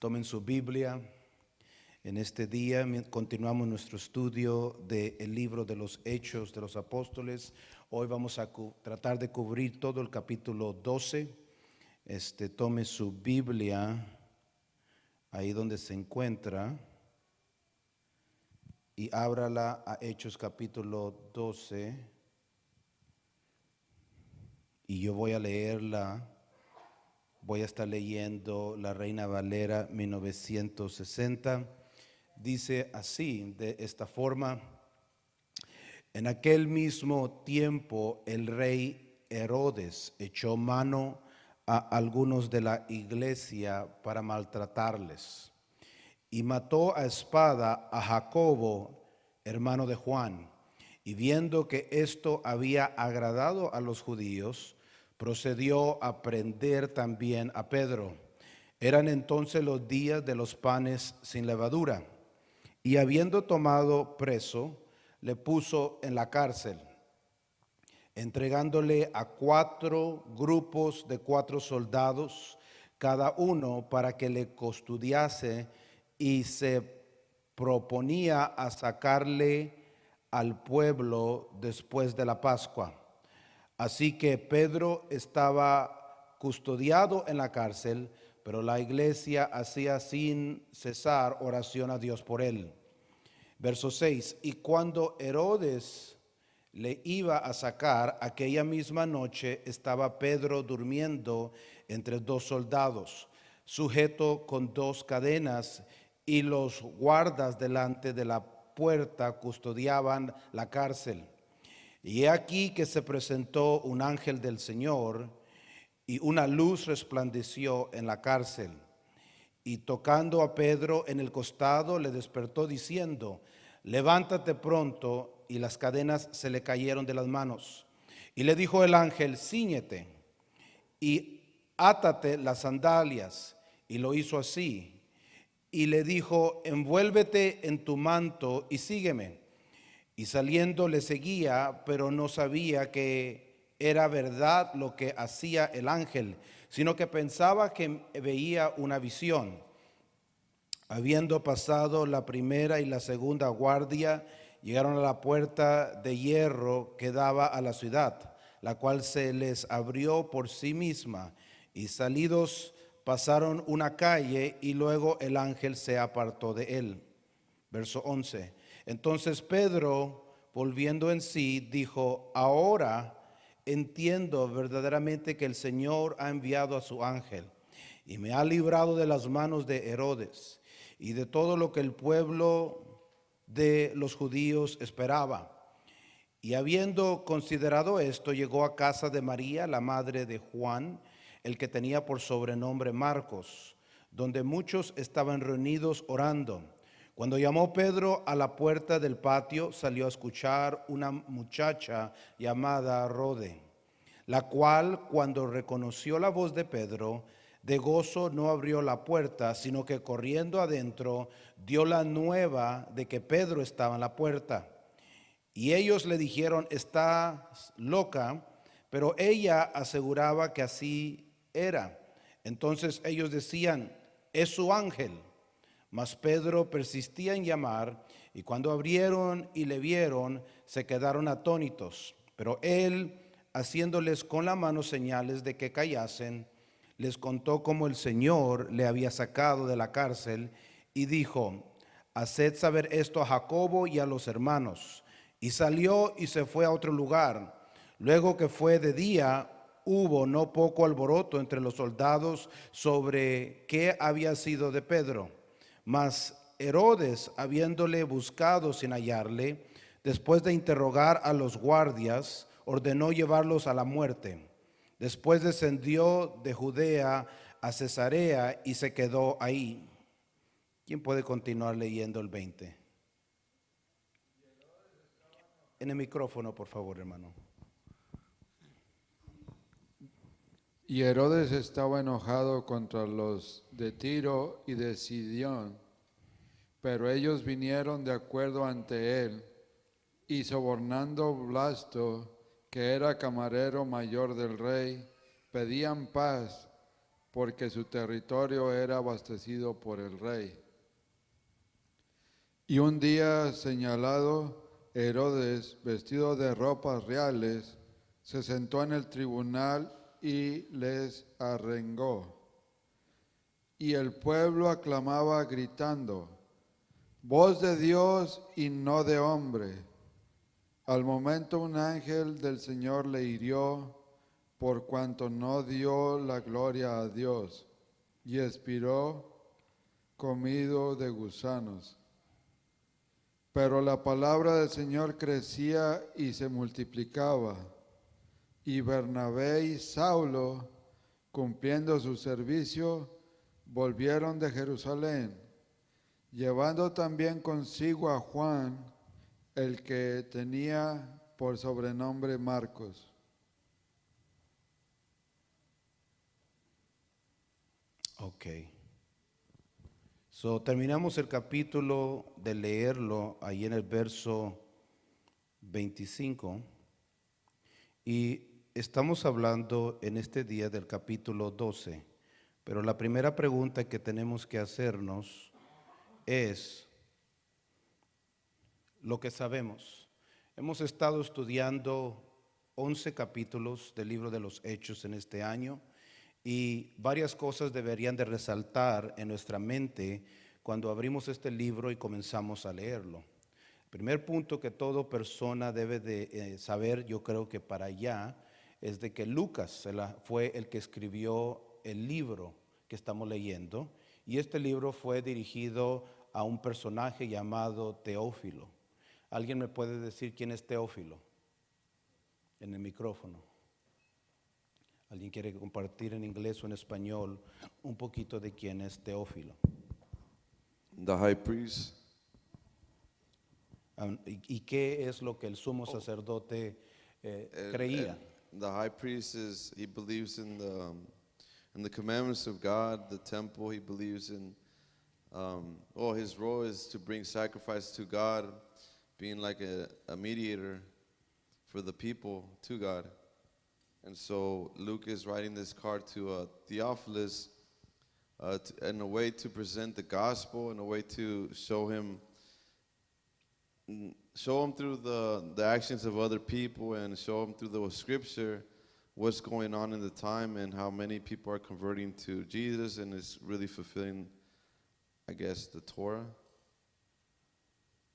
Tomen su Biblia. En este día continuamos nuestro estudio del libro de los Hechos de los Apóstoles. Hoy vamos a tratar de cubrir todo el capítulo 12. Tome su Biblia ahí donde se encuentra y ábrala a Hechos capítulo 12. Y yo voy a leerla. Voy a estar leyendo la Reina Valera 1960. Dice así, de esta forma: en aquel mismo tiempo el rey Herodes echó mano a algunos de la iglesia para maltratarles y mató a espada a Jacobo, hermano de Juan. Y viendo que esto había agradado a los judíos, procedió a prender también a Pedro. Eran entonces los días de los panes sin levadura. Y habiendo tomado preso, le puso en la cárcel, entregándole a 4 grupos de 4 soldados, cada uno para que le custodiase, y se proponía a sacarle al pueblo después de la Pascua. Así que Pedro estaba custodiado en la cárcel, pero la iglesia hacía sin cesar oración a Dios por él. Verso 6: y cuando Herodes le iba a sacar, aquella misma noche estaba Pedro durmiendo entre 2 soldados, sujeto con 2 cadenas, y los guardas delante de la puerta custodiaban la cárcel. Y he aquí que se presentó un ángel del Señor, y una luz resplandeció en la cárcel. Y tocando a Pedro en el costado, le despertó diciendo: levántate pronto. Y las cadenas se le cayeron de las manos. Y le dijo el ángel: cíñete y átate las sandalias. Y lo hizo así. Y le dijo: envuélvete en tu manto y sígueme. Y saliendo le seguía, pero no sabía que era verdad lo que hacía el ángel, sino que pensaba que veía una visión. Habiendo pasado la primera y la segunda guardia, llegaron a la puerta de hierro que daba a la ciudad, la cual se les abrió por sí misma, y salidos pasaron una calle, y luego el ángel se apartó de él. Verso 11. Entonces Pedro, volviendo en sí, dijo: ahora entiendo verdaderamente que el Señor ha enviado a su ángel y me ha librado de las manos de Herodes y de todo lo que el pueblo de los judíos esperaba. Y habiendo considerado esto, llegó a casa de María, la madre de Juan, el que tenía por sobrenombre Marcos, donde muchos estaban reunidos orando. Cuando llamó Pedro a la puerta del patio, salió a escuchar una muchacha llamada Rode, la cual, cuando reconoció la voz de Pedro, de gozo no abrió la puerta, sino que corriendo adentro dio la nueva de que Pedro estaba en la puerta. Y ellos le dijeron: estás loca. Pero ella aseguraba que así era. Entonces ellos decían: es su ángel. Mas Pedro persistía en llamar, y cuando abrieron y le vieron, se quedaron atónitos. Pero él, haciéndoles con la mano señales de que callasen, les contó cómo el Señor le había sacado de la cárcel, y dijo: haced saber esto a Jacobo y a los hermanos. Y salió y se fue a otro lugar. Luego que fue de día, hubo no poco alboroto entre los soldados sobre qué había sido de Pedro. Mas Herodes, habiéndole buscado sin hallarle, después de interrogar a los guardias, ordenó llevarlos a la muerte. Después descendió de Judea a Cesarea y se quedó ahí. ¿Quién puede continuar leyendo el 20? En el micrófono, por favor, hermano. Y Herodes estaba enojado contra los de Tiro y de Sidón, pero ellos vinieron de acuerdo ante él, y sobornando Blasto, que era camarero mayor del rey, pedían paz porque su territorio era abastecido por el rey. Y un día señalado, Herodes, vestido de ropas reales, se sentó en el tribunal y les arengó. Y el pueblo aclamaba gritando: voz de Dios y no de hombre. Al momento un ángel del Señor le hirió, por cuanto no dio la gloria a Dios, y expiró comido de gusanos. Pero la palabra del Señor crecía y se multiplicaba, y Bernabé y Saulo, cumpliendo su servicio, volvieron de Jerusalén, llevando también consigo a Juan, el que tenía por sobrenombre Marcos. Ok. So, terminamos el capítulo de leerlo ahí en el verso 25 y estamos hablando en este día del capítulo 12, pero la primera pregunta que tenemos que hacernos es lo que sabemos. Hemos estado estudiando 11 capítulos del libro de los Hechos en este año y varias cosas deberían de resaltar en nuestra mente cuando abrimos este libro y comenzamos a leerlo. El primer punto que toda persona debe de saber, yo creo que para allá, es de que Lucas fue el que escribió el libro que estamos leyendo, y este libro fue dirigido a un personaje llamado Teófilo. ¿Alguien me puede decir quién es Teófilo? En el micrófono. ¿Alguien quiere compartir en inglés o en español un poquito de quién es Teófilo? The high priest. ¿Y qué es lo que el sumo sacerdote creía? The high priest he believes in the commandments of God, the temple. He believes in, his role is to bring sacrifice to God, being like a mediator for the people to God. And so Luke is writing this card to Theophilus in a way to present the gospel, in a way to show him through the actions of other people, and show him through the scripture what's going on in the time and how many people are converting to Jesus, and it's really fulfilling, I guess, the Torah.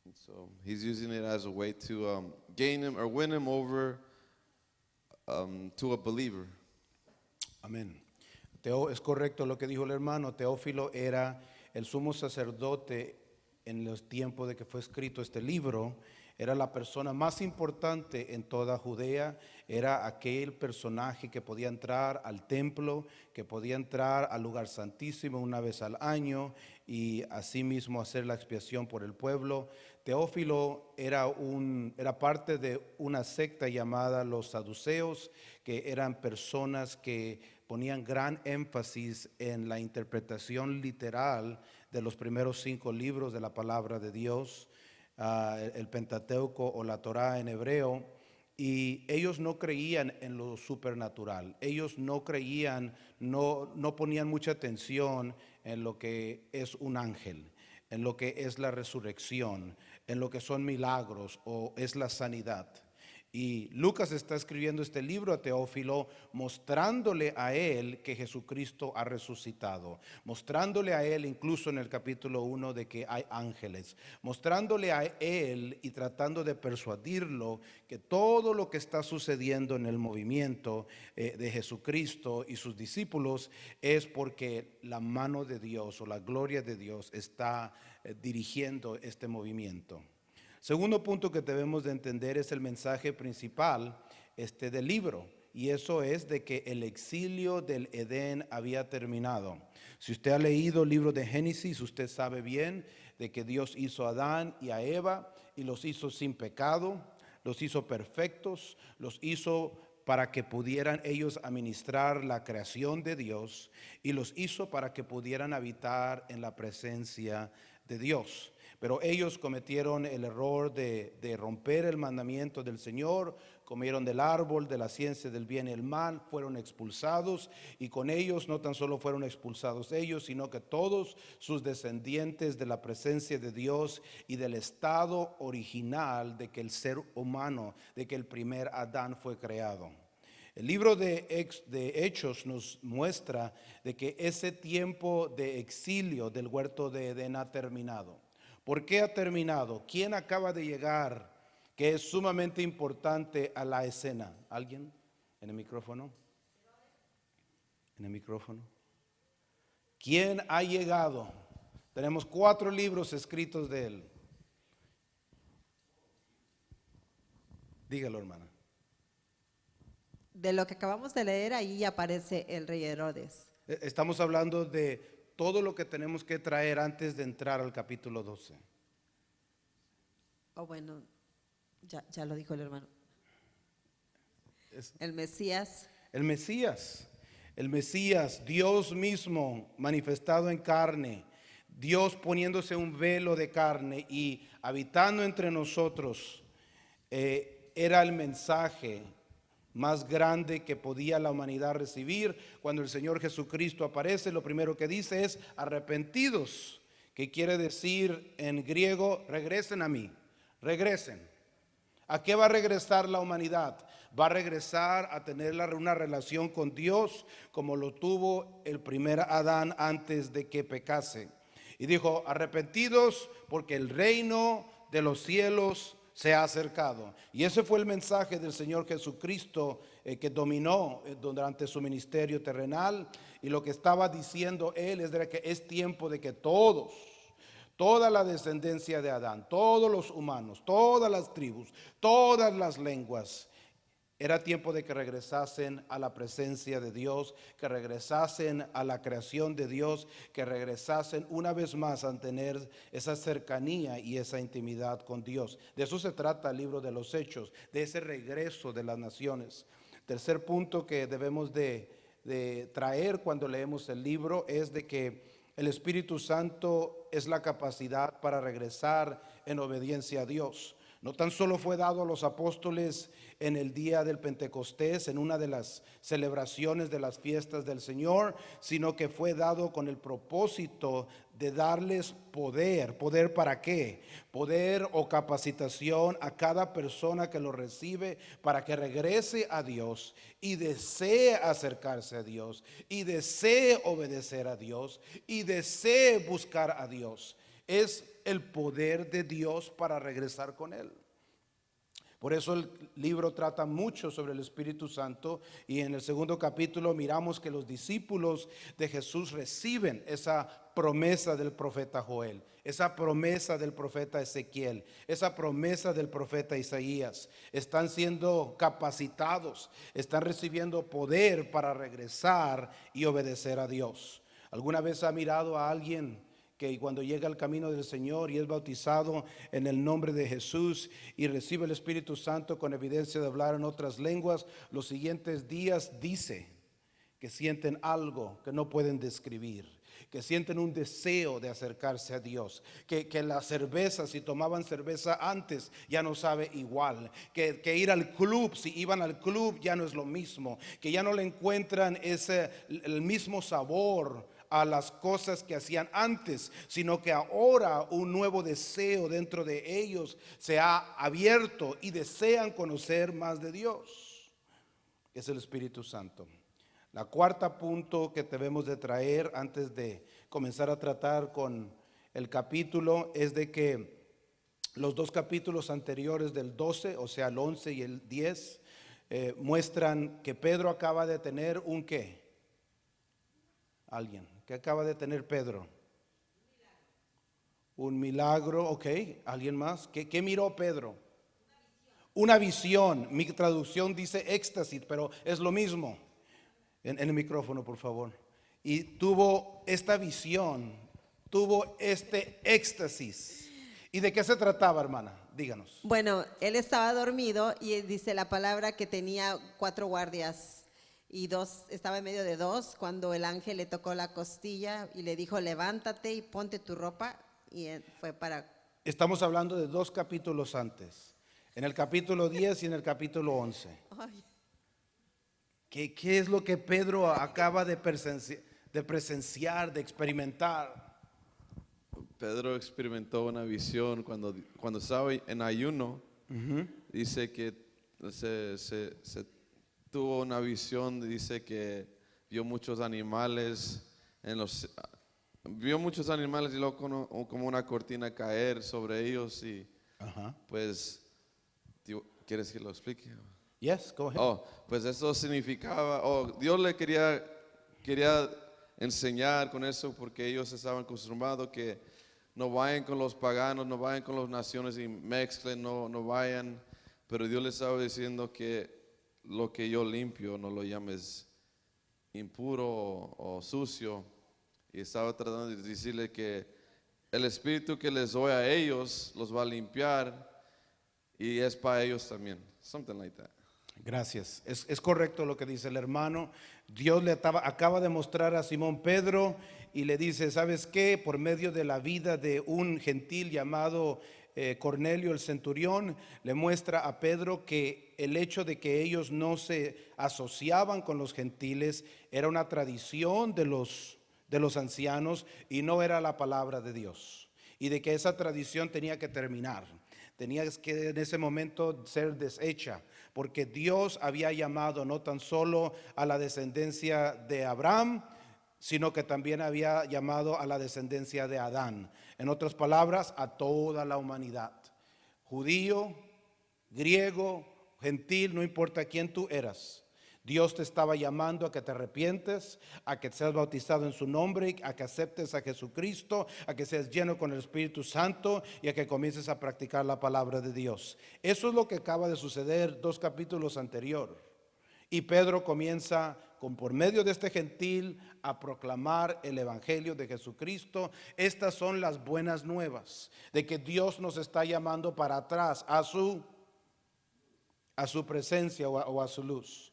And so he's using it as a way to gain him or win him over to a believer. Amén. Es correcto lo que dijo el hermano. Teófilo era el sumo sacerdote en los tiempos de que fue escrito este libro. Era la persona más importante en toda Judea. Era aquel personaje que podía entrar al templo, que podía entrar al lugar santísimo una vez al año y asimismo hacer la expiación por el pueblo. Teófilo era parte de una secta llamada los saduceos, que eran personas que ponían gran énfasis en la interpretación literal de los primeros 5 libros de la palabra de Dios, el Pentateuco o la Torá en hebreo, y ellos no creían en lo supernatural. Ellos no creían, no ponían mucha atención en lo que es un ángel, en lo que es la resurrección, en lo que son milagros o es la sanidad. Y Lucas está escribiendo este libro a Teófilo, mostrándole a él que Jesucristo ha resucitado, mostrándole a él incluso en el capítulo 1 de que hay ángeles, mostrándole a él y tratando de persuadirlo que todo lo que está sucediendo en el movimiento de Jesucristo y sus discípulos es porque la mano de Dios o la gloria de Dios está dirigiendo este movimiento. Segundo punto que debemos de entender es el mensaje principal del libro, y eso es de que el exilio del Edén había terminado. Si usted ha leído el libro de Génesis, usted sabe bien de que Dios hizo a Adán y a Eva y los hizo sin pecado, los hizo perfectos, los hizo para que pudieran ellos administrar la creación de Dios y los hizo para que pudieran habitar en la presencia de Dios. Pero ellos cometieron el error de romper el mandamiento del Señor, comieron del árbol de la ciencia del bien y el mal, fueron expulsados, y con ellos no tan solo fueron expulsados ellos, sino que todos sus descendientes de la presencia de Dios y del estado original de que el ser humano, de que el primer Adán fue creado. El libro de Hechos nos muestra de que ese tiempo de exilio del huerto de Edén ha terminado. ¿Por qué ha terminado? ¿Quién acaba de llegar que es sumamente importante a la escena? ¿Alguien? ¿En el micrófono? ¿En el micrófono? ¿Quién ha llegado? Tenemos 4 libros escritos de él. Dígalo, hermana. De lo que acabamos de leer, ahí aparece el rey Herodes. Estamos hablando de todo lo que tenemos que traer antes de entrar al capítulo 12. O bueno, ya lo dijo el hermano. Es- El Mesías. El Mesías, Dios mismo manifestado en carne, Dios poniéndose un velo de carne y habitando entre nosotros, era el mensaje más grande que podía la humanidad recibir. Cuando el Señor Jesucristo aparece, lo primero que dice es arrepentidos, que quiere decir en griego, regresen a mí, regresen. ¿A qué va a regresar la humanidad? Va a regresar a tener una relación con Dios como lo tuvo el primer Adán antes de que pecase. Y dijo, arrepentidos porque el reino de los cielos se ha acercado. Y ese fue el mensaje del Señor Jesucristo que dominó durante su ministerio terrenal. Y lo que estaba diciendo él es de que es tiempo de que toda la descendencia de Adán, todos los humanos, todas las tribus, todas las lenguas, era tiempo de que regresasen a la presencia de Dios, que regresasen a la creación de Dios, que regresasen una vez más a tener esa cercanía y esa intimidad con Dios. De eso se trata el libro de los Hechos, de ese regreso de las naciones. Tercer punto que debemos de traer cuando leemos el libro es de que el Espíritu Santo es la capacidad para regresar en obediencia a Dios. No tan solo fue dado a los apóstoles en el día del Pentecostés, en una de las celebraciones de las fiestas del Señor, sino que fue dado con el propósito de darles poder. ¿Poder para qué? Poder o capacitación a cada persona que lo recibe para que regrese a Dios y desee acercarse a Dios y desee obedecer a Dios y desee buscar a Dios. Es el poder de Dios para regresar con Él. Por eso el libro trata mucho sobre el Espíritu Santo, y en el segundo capítulo miramos que los discípulos de Jesús reciben esa promesa del profeta Joel, esa promesa del profeta Ezequiel, esa promesa del profeta Isaías. Están siendo capacitados, están recibiendo poder para regresar y obedecer a Dios. ¿Alguna vez ha mirado a alguien que cuando llega al camino del Señor y es bautizado en el nombre de Jesús y recibe el Espíritu Santo con evidencia de hablar en otras lenguas, los siguientes días dice que sienten algo que no pueden describir, que sienten un deseo de acercarse a Dios, que la cerveza, si tomaban cerveza antes, ya no sabe igual, que ir al club, si iban al club, ya no es lo mismo, que ya no le encuentran el mismo sabor a las cosas que hacían antes, sino que ahora un nuevo deseo dentro de ellos se ha abierto y desean conocer más de Dios. Es el Espíritu Santo. La cuarta punto que debemos de traer antes de comenzar a tratar con el capítulo es de que los 2 capítulos anteriores del 12, o sea el 11 y el 10, muestran que Pedro acaba de tener un ¿qué? Alguien, ¿qué acaba de tener Pedro? Un milagro, ok. ¿Alguien más? ¿Qué miró Pedro? Una visión. Mi traducción dice éxtasis, pero es lo mismo. En el micrófono, por favor. Y tuvo esta visión, tuvo este éxtasis. ¿Y de qué se trataba, hermana? Díganos. Bueno, él estaba dormido y dice la palabra que tenía 4 guardias y estaba en medio de 2 cuando el ángel le tocó la costilla y le dijo, levántate y ponte tu ropa, y fue para... Estamos hablando de 2 capítulos antes. En el capítulo 10 y en el capítulo 11. Ay, ¿Qué es lo que Pedro acaba de presenciar, de experimentar? Pedro experimentó una visión cuando estaba en ayuno. Dice que se tuvo una visión, dice que vio muchos animales vio muchos animales y luego como una cortina caer sobre ellos y Ajá. pues, ¿quieres que lo explique? Yes, go ahead. Oh, pues eso significaba, Dios le quería enseñar con eso porque ellos estaban acostumbrados que no vayan con los paganos, no vayan con las naciones y mezclen, no vayan, pero Dios les estaba diciendo que lo que yo limpio no lo llames impuro o sucio, y estaba tratando de decirle que el espíritu que les doy a ellos los va a limpiar y es para ellos también, something like that. Gracias. Es correcto lo que dice el hermano. Dios acaba de mostrar a Simón Pedro y le dice, ¿sabes qué? Por medio de la vida de un gentil llamado Cornelio el centurión, le muestra a Pedro que el hecho de que ellos no se asociaban con los gentiles era una tradición de los ancianos y no era la palabra de Dios. Y de que esa tradición tenía que terminar. Tenía que en ese momento ser deshecha, porque Dios había llamado no tan solo a la descendencia de Abraham, sino que también había llamado a la descendencia de Adán. En otras palabras, a toda la humanidad. Judío, griego, gentil, no importa quién tú eras. Dios te estaba llamando a que te arrepientes, a que seas bautizado en su nombre, a que aceptes a Jesucristo, a que seas lleno con el Espíritu Santo y a que comiences a practicar la palabra de Dios. Eso es lo que acaba de suceder 2 capítulos anterior. Y Pedro comienza por medio de este gentil a proclamar el evangelio de Jesucristo. Estas son las buenas nuevas de que Dios nos está llamando para atrás a su presencia o a su luz.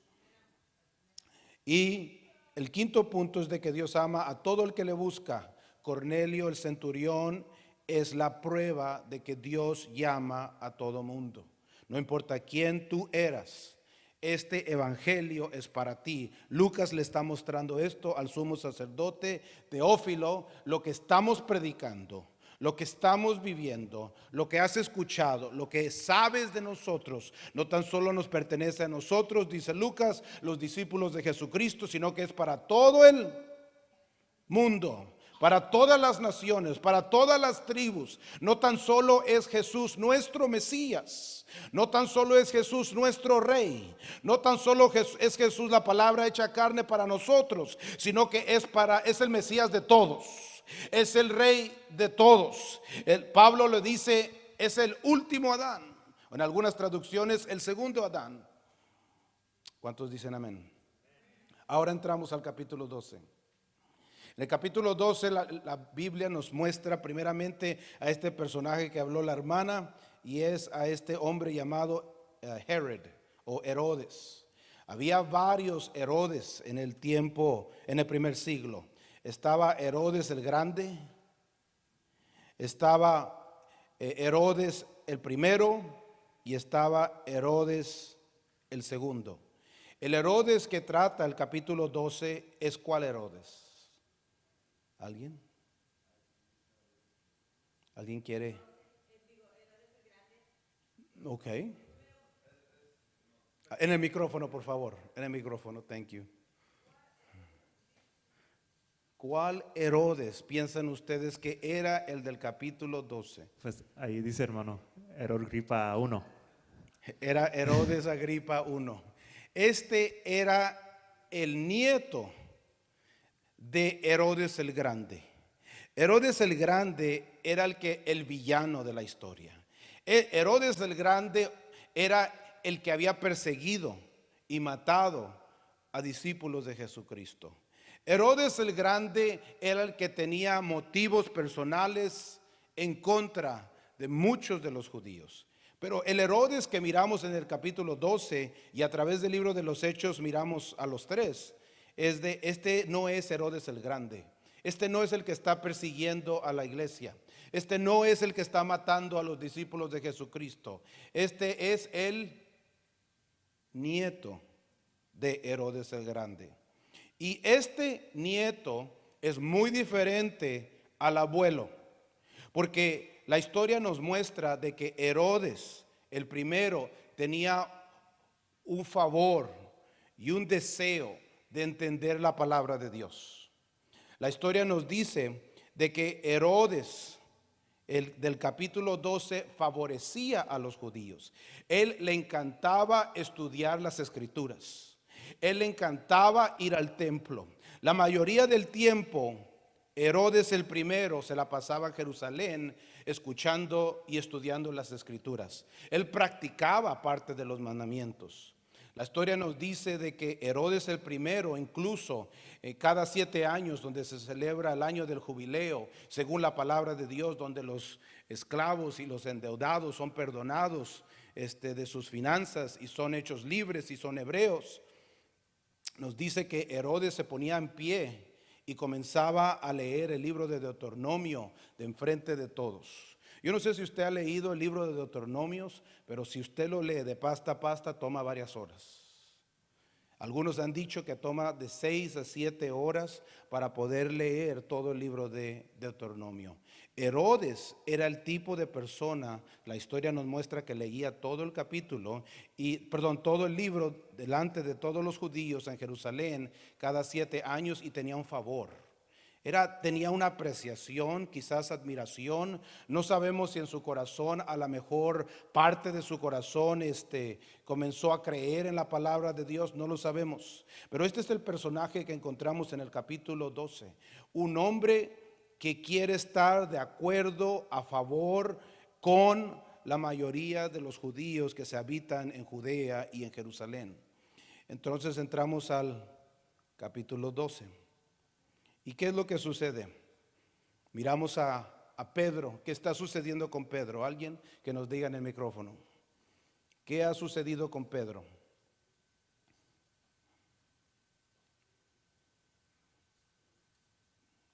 Y el quinto punto es de que Dios ama a todo el que le busca. Cornelio el centurión es la prueba de que Dios llama a todo mundo. No importa quién tú eras, este evangelio es para ti. Lucas le está mostrando esto al sumo sacerdote Teófilo, lo que estamos predicando, lo que estamos viviendo, lo que has escuchado, lo que sabes de nosotros, no tan solo nos pertenece a nosotros, dice Lucas, los discípulos de Jesucristo, sino que es para todo el mundo, para todas las naciones, para todas las tribus. No tan solo es Jesús nuestro Mesías, no tan solo es Jesús nuestro Rey, no tan solo es Jesús la palabra hecha carne para nosotros, sino que es el Mesías de todos. Es el Rey de todos. Pablo le dice, es el último Adán. En algunas traducciones, el segundo Adán. ¿Cuántos dicen amén? Ahora entramos al capítulo 12. En el capítulo 12 la Biblia nos muestra primeramente a este personaje que habló la hermana, y es a este hombre llamado Herod o Herodes. Había varios Herodes en el tiempo, en el primer siglo. Estaba Herodes el Grande, estaba Herodes el primero y estaba Herodes el segundo. El Herodes que trata el capítulo 12 es ¿cuál Herodes? ¿Alguien? ¿Alguien quiere? Ok. En el micrófono, por favor. En el micrófono, thank you. ¿Cuál Herodes piensan ustedes que era el del capítulo 12? Pues ahí dice, hermano, Herodes Agripa 1. Era Herodes Agripa I. Este era el nieto de Herodes el Grande. Herodes el Grande era el villano de la historia. Herodes el Grande era el que había perseguido y matado a discípulos de Jesucristo. Herodes el Grande era el que tenía motivos personales en contra de muchos de los judíos. Pero el Herodes que miramos en el capítulo 12 y a través del libro de los Hechos miramos a los tres, este no es Herodes el Grande. Este no es el que está persiguiendo a la iglesia. Este no es el que está matando a los discípulos de Jesucristo. Este es el nieto de Herodes el Grande. Y este nieto es muy diferente al abuelo, porque la historia nos muestra de que Herodes, el primero, tenía un favor y un deseo de entender la palabra de Dios. La historia nos dice de que Herodes, del capítulo 12, favorecía a los judíos. Él le encantaba estudiar las escrituras. Él le encantaba ir al templo. La mayoría del tiempo, Herodes el primero se la pasaba en Jerusalén escuchando y estudiando las escrituras. Él practicaba parte de los mandamientos. La historia nos dice de que Herodes el primero, incluso cada 7 años, donde se celebra el año del jubileo, según la palabra de Dios, donde los esclavos y los endeudados son perdonados de sus finanzas y son hechos libres y son hebreos, nos dice que Herodes se ponía en pie y comenzaba a leer el libro de Deuteronomio de enfrente de todos. Yo no sé si usted ha leído el libro de Deuteronomios, pero si usted lo lee de pasta a pasta, toma varias horas. Algunos han dicho que toma de 6 a 7 horas para poder leer todo el libro de Deuteronomio. Herodes era el tipo de persona, la historia nos muestra que leía todo el capítulo, todo el libro delante de todos los judíos en Jerusalén cada 7 años y tenía un favor. Tenía una apreciación, quizás admiración. No sabemos si en su corazón, a la mejor parte de su corazón, comenzó a creer en la palabra de Dios. No lo sabemos. Pero este es el personaje que encontramos en el capítulo 12. Un hombre que quiere estar de acuerdo, a favor con la mayoría de los judíos que se habitan en Judea y en Jerusalén. Entonces entramos al capítulo 12. ¿Y qué es lo que sucede? Miramos a Pedro. ¿Qué está sucediendo con Pedro? Alguien que nos diga en el micrófono. ¿Qué ha sucedido con Pedro?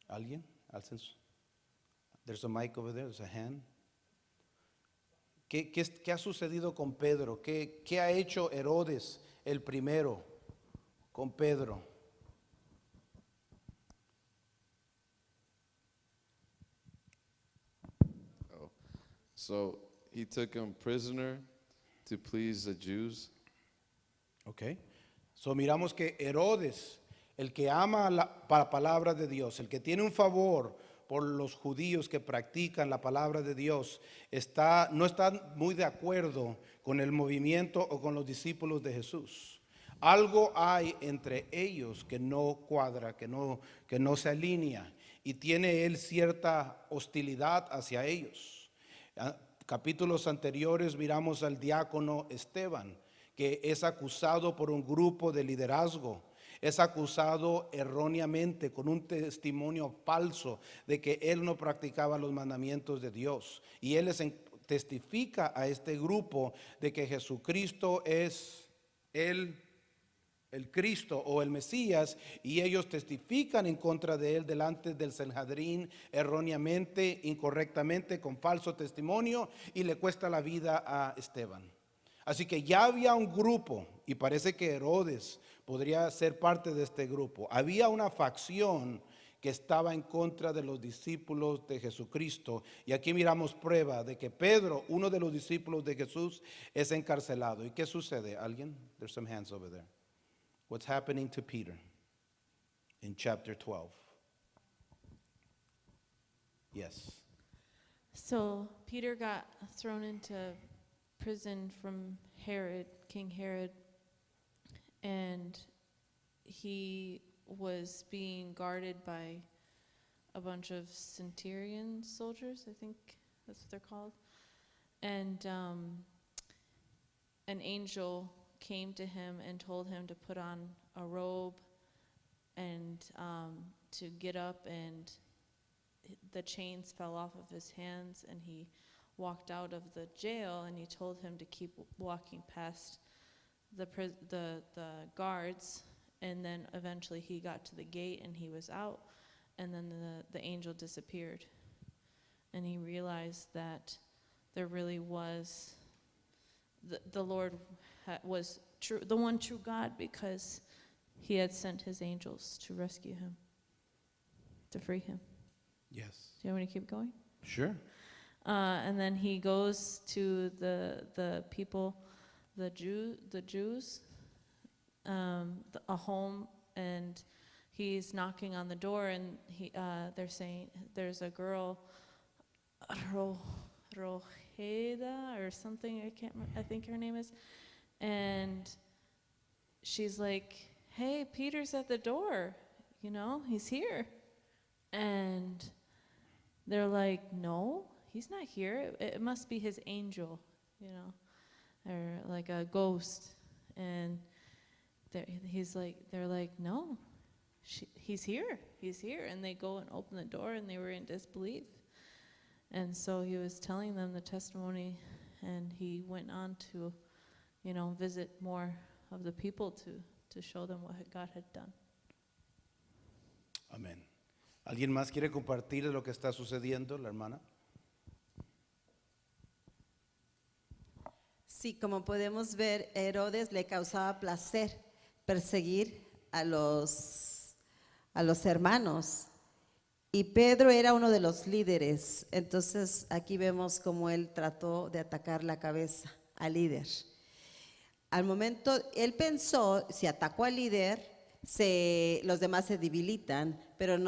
¿Alguien? There's a mic over there, there's a hand. ¿Qué ha sucedido con Pedro? ¿Qué ha hecho Herodes el primero con Pedro? So he took him prisoner to please the Jews. Ok. So miramos que Herodes, el que ama la palabra de Dios, el que tiene un favor por los judíos que practican la palabra de Dios, no está muy de acuerdo con el movimiento o con los discípulos de Jesús. Algo hay entre ellos que no cuadra, que no se alinea, y tiene él cierta hostilidad hacia ellos. Capítulos anteriores miramos al diácono Esteban, que es acusado por un grupo de liderazgo. Es acusado erróneamente con un testimonio falso de que él no practicaba los mandamientos de Dios. Y él testifica a este grupo de que Jesucristo es el Cristo o el Mesías, y ellos testifican en contra de él delante del Sanhedrín erróneamente, incorrectamente, con falso testimonio, y le cuesta la vida a Esteban. Así que ya había un grupo, y parece que Herodes podría ser parte de este grupo. Había una facción que estaba en contra de los discípulos de Jesucristo, y aquí miramos prueba de que Pedro, uno de los discípulos de Jesús, es encarcelado. ¿Y qué sucede? ¿Alguien? There's some hands over there. What's happening to Peter in chapter 12? Yes. So Peter got thrown into prison from Herod, King Herod, and he was being guarded by a bunch of centurion soldiers, I think that's what they're called. And an angel came to him and told him to put on a robe and to get up, and the chains fell off of his hands, and he walked out of the jail, and he told him to keep walking past the guards, and then eventually he got to the gate and he was out, and then the angel disappeared. And he realized that there really was, the Lord was true, the one true God, because he had sent his angels to rescue him, to free him. Yes. Do you want me to keep going? Sure. And then he goes to the people, the Jews, a home, and he's knocking on the door, and they're saying there's a girl, Rojeda or something. I think her name is, and she's like, "Hey, Peter's at the door. You know, he's here." And they're like, "No, he's not here. It must be his angel, you know, or like a ghost." And they're like, "No, he's here. He's here." And they go and open the door, and they were in disbelief. And so he was telling them the testimony, and he went on to, you know, visit more of the people to show them what God had done. Amén. ¿Alguien más quiere compartir de lo que está sucediendo, la hermana? Sí, como podemos ver, Herodes le causaba placer perseguir a los hermanos. Y Pedro era uno de los líderes. Entonces aquí vemos cómo él trató de atacar la cabeza al líder. Al momento, él pensó, si atacó al líder, los demás se debilitan, pero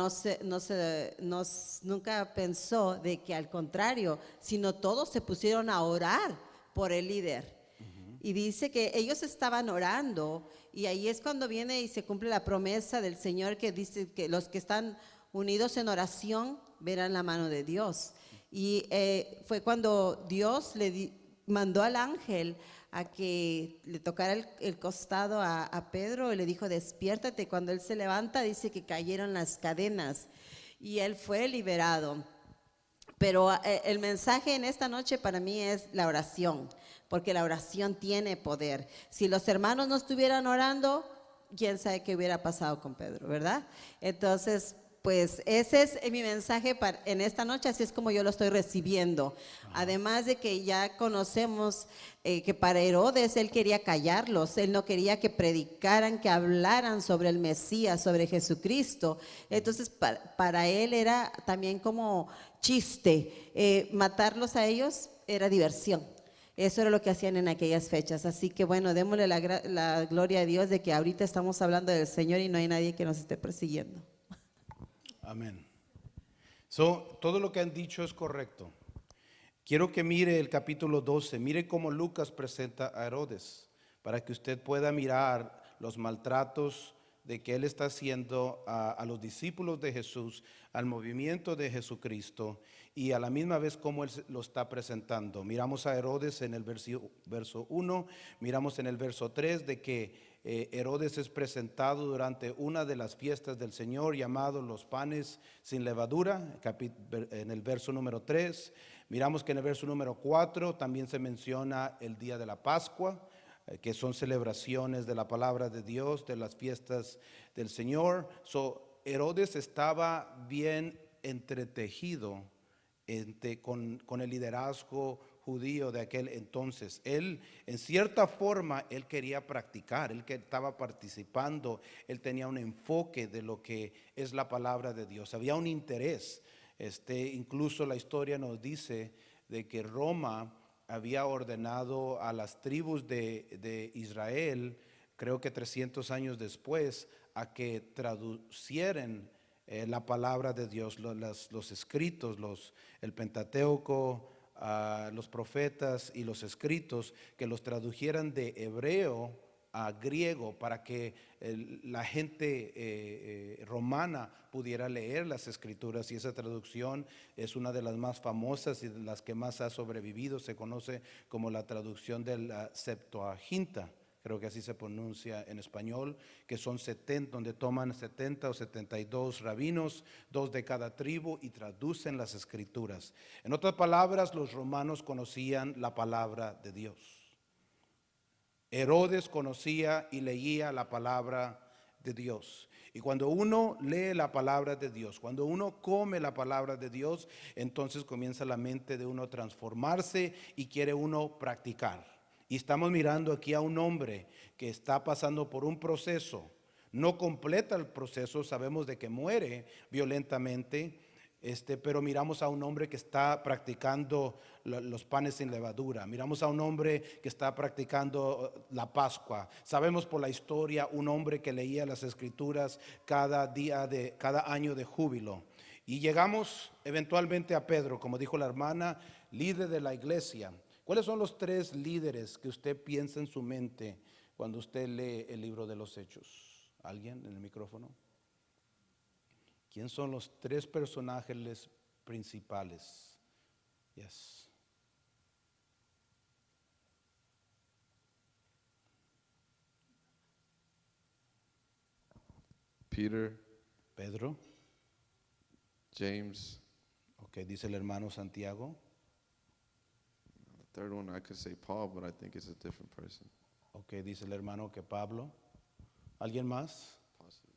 nunca pensó de que al contrario, sino todos se pusieron a orar por el líder. Y dice que ellos estaban orando, y ahí es cuando viene y se cumple la promesa del Señor, que dice que los que están unidos en oración verán la mano de Dios. Y fue cuando Dios mandó al ángel a que le tocara el costado a Pedro y le dijo: despiértate. Cuando él se levanta, dice que cayeron las cadenas y él fue liberado. Pero el mensaje en esta noche para mí es la oración, porque la oración tiene poder. Si los hermanos no estuvieran orando, quién sabe qué hubiera pasado con Pedro, ¿verdad? Entonces, pues ese es mi mensaje en esta noche, así es como yo lo estoy recibiendo. Además de que ya conocemos que para Herodes él quería callarlos, él no quería que predicaran, que hablaran sobre el Mesías, sobre Jesucristo. Entonces para él era también como chiste, matarlos a ellos era diversión. Eso era lo que hacían en aquellas fechas. Así que bueno, démosle la gloria a Dios de que ahorita estamos hablando del Señor y no hay nadie que nos esté persiguiendo. Amén. Todo lo que han dicho es correcto. Quiero que mire el capítulo 12, mire cómo Lucas presenta a Herodes, para que usted pueda mirar los maltratos de que él está haciendo a los discípulos de Jesús, al movimiento de Jesucristo, y a la misma vez cómo él lo está presentando. Miramos a Herodes en el verso 1, miramos en el verso 3 de que Herodes es presentado durante una de las fiestas del Señor llamado los panes sin levadura, en el verso número 3. Miramos que en el verso número 4 también se menciona el día de la Pascua, que son celebraciones de la palabra de Dios, de las fiestas del Señor. Herodes estaba bien entretejido con el liderazgo judío de aquel entonces. Él, en cierta forma, él quería practicar, él que estaba participando, él tenía un enfoque de lo que es la palabra de Dios, había un interés. Incluso la historia nos dice de que Roma había ordenado a las tribus de Israel, creo que 300 años después, a que traducieran la palabra de Dios, los escritos, el Pentateuco, los profetas y los escritos, que los tradujeran de hebreo a griego para que la gente romana pudiera leer las escrituras, y esa traducción es una de las más famosas y de las que más ha sobrevivido. Se conoce como la traducción de la Septuaginta, creo que así se pronuncia en español, que son 70, donde toman 70 o 72 rabinos, 2 de cada tribu, y traducen las escrituras. En otras palabras, los romanos conocían la palabra de Dios. Herodes conocía y leía la palabra de Dios. Y cuando uno lee la palabra de Dios, cuando uno come la palabra de Dios, entonces comienza la mente de uno a transformarse y quiere uno practicar. Y estamos mirando aquí a un hombre que está pasando por un proceso, no completa el proceso, sabemos de que muere violentamente, pero miramos a un hombre que está practicando los panes sin levadura. Miramos a un hombre que está practicando la Pascua. Sabemos por la historia un hombre que leía las escrituras cada año de júbilo. Y llegamos eventualmente a Pedro, como dijo la hermana, líder de la iglesia. ¿Cuáles son los 3 líderes que usted piensa en su mente cuando usted lee el libro de los Hechos? ¿Alguien en el micrófono? ¿Quién son los 3 personajes principales? Yes. Peter, Pedro. James. Ok, dice el hermano Santiago. The third one, I could say Paul, but I think it's a different person. Ok, dice el hermano que Pablo. ¿Alguien más? Possibly.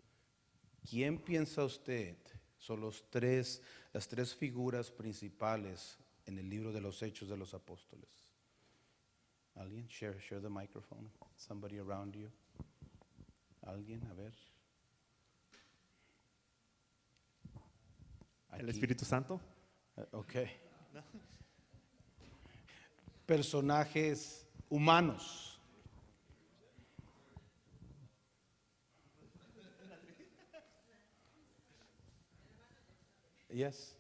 ¿Quién piensa usted son las 3 figuras principales en el libro de los Hechos de los Apóstoles? ¿Alguien? Share the microphone. Somebody around you. ¿Alguien? A ver. El Aquí. Espíritu Santo. Ok. Personajes humanos. Yes.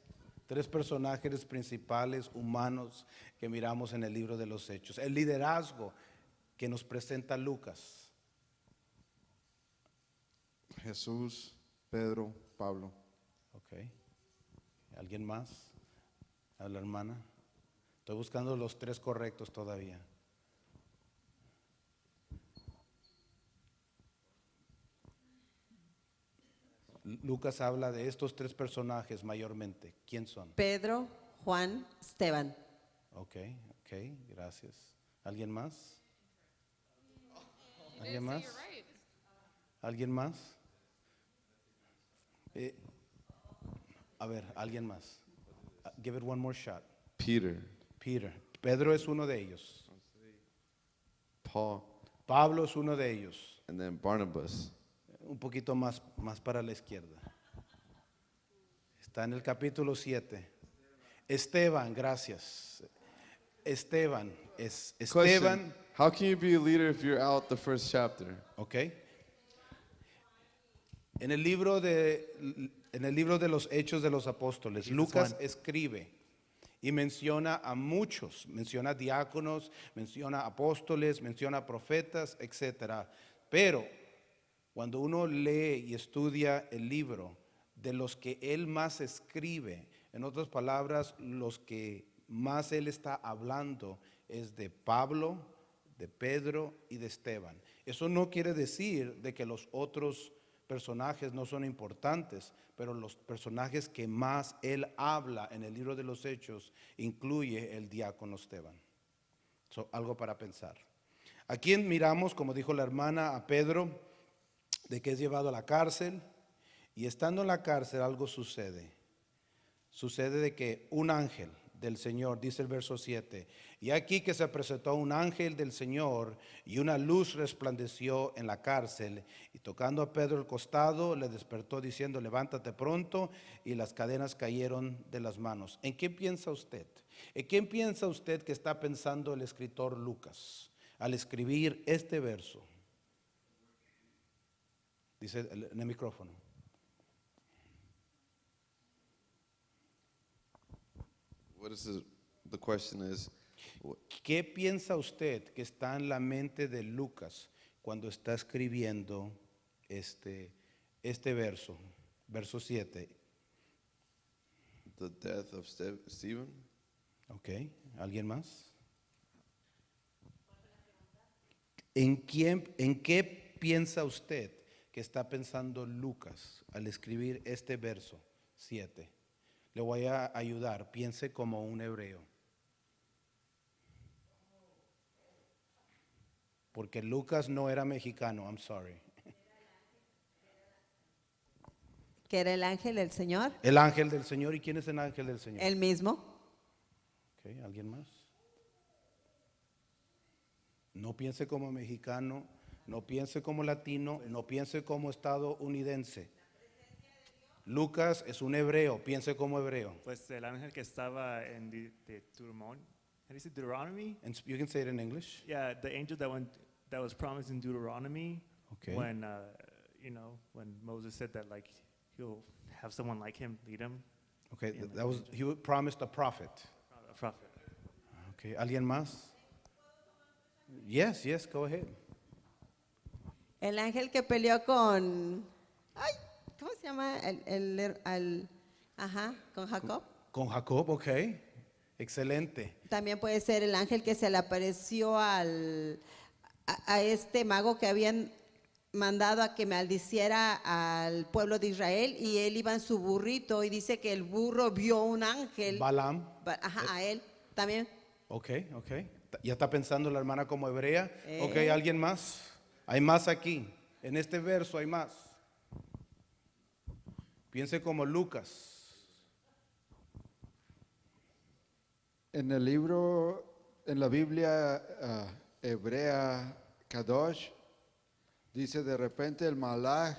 3 personajes principales humanos que miramos en el libro de los Hechos. El liderazgo que nos presenta Lucas. Jesús, Pedro, Pablo. Ok. ¿Alguien más? A la hermana. Estoy buscando los 3 correctos todavía. Lucas habla de estos 3 personajes mayormente. ¿Quién son? Pedro, Juan, Esteban. Ok, gracias. ¿Alguien más? ¿Alguien más? ¿Alguien más? A ver, alguien más. Give it one more shot. Peter, Peter. Pedro es uno de ellos. Paul, Pablo es uno de ellos. and then Barnabas. Un poquito más para la izquierda. Está en el capítulo 7. Esteban, gracias. Esteban. Question, Esteban. how can you be a leader if you're out the first chapter? Ok. En el libro de los Hechos de los Apóstoles, Jesus Lucas Juan. escribe y menciona a muchos, menciona diáconos, menciona apóstoles, menciona profetas, etcétera. Pero cuando uno lee y estudia el libro, de los que él más escribe, en otras palabras, los que más él está hablando es de Pablo, de Pedro y de Esteban. Eso no quiere decir de que los otros personajes no son importantes, pero los personajes que más él habla en el libro de los Hechos incluye el diácono Esteban. Algo para pensar. Aquí miramos, como dijo la hermana, a Pedro, de que es llevado a la cárcel, y estando en la cárcel algo sucede. Sucede de que un ángel del Señor, dice el verso 7, y aquí que se presentó un ángel del Señor y una luz resplandeció en la cárcel, y tocando a Pedro el costado le despertó diciendo, levántate pronto, y las cadenas cayeron de las manos. ¿En qué piensa usted? ¿En qué piensa usted que está pensando el escritor Lucas al escribir este verso? Dice en el micrófono. What is the question is, ¿Qué piensa usted que está en la mente de Lucas cuando está escribiendo este verso, verso 7? the death of Stephen? Ok, ¿alguien más? ¿En qué piensa usted que está pensando Lucas al escribir este verso 7? Le voy a ayudar, piense como un hebreo. Porque Lucas no era mexicano, I'm sorry. que era el ángel del Señor, El ángel del Señor. ¿Y quién es el ángel del Señor? el mismo. Ok, ¿alguien más? No piense como mexicano, no piense como latino, no piense como estadounidense. Lucas es un hebreo, piense como hebreo. Pues el ángel que estaba en Deuteronomy. How do you say Deuteronomy? And you can say it in English. Yeah, the angel that was promised in Deuteronomy. Okay. When when Moses said that like he'll have someone like him lead him. Okay, Yeah, that was, he promised a prophet. A prophet. Okay, ¿alguien más? Yes, yes, go ahead. El ángel que peleó con, ay, ¿cómo se llama? Con Jacob. Con Jacob, ok. Excelente. También puede ser el ángel que se le apareció a este mago que habían mandado a que maldiciera al pueblo de Israel, y él iba en su burrito y dice que el burro vio un ángel. Balaam. A él también. Ok, ok. Ya está pensando la hermana como hebrea. Ok, Eh. ¿alguien más? Hay más aquí. En este verso hay más. Piense como Lucas. En el libro, en la Biblia hebrea Kadosh, dice de repente el malaj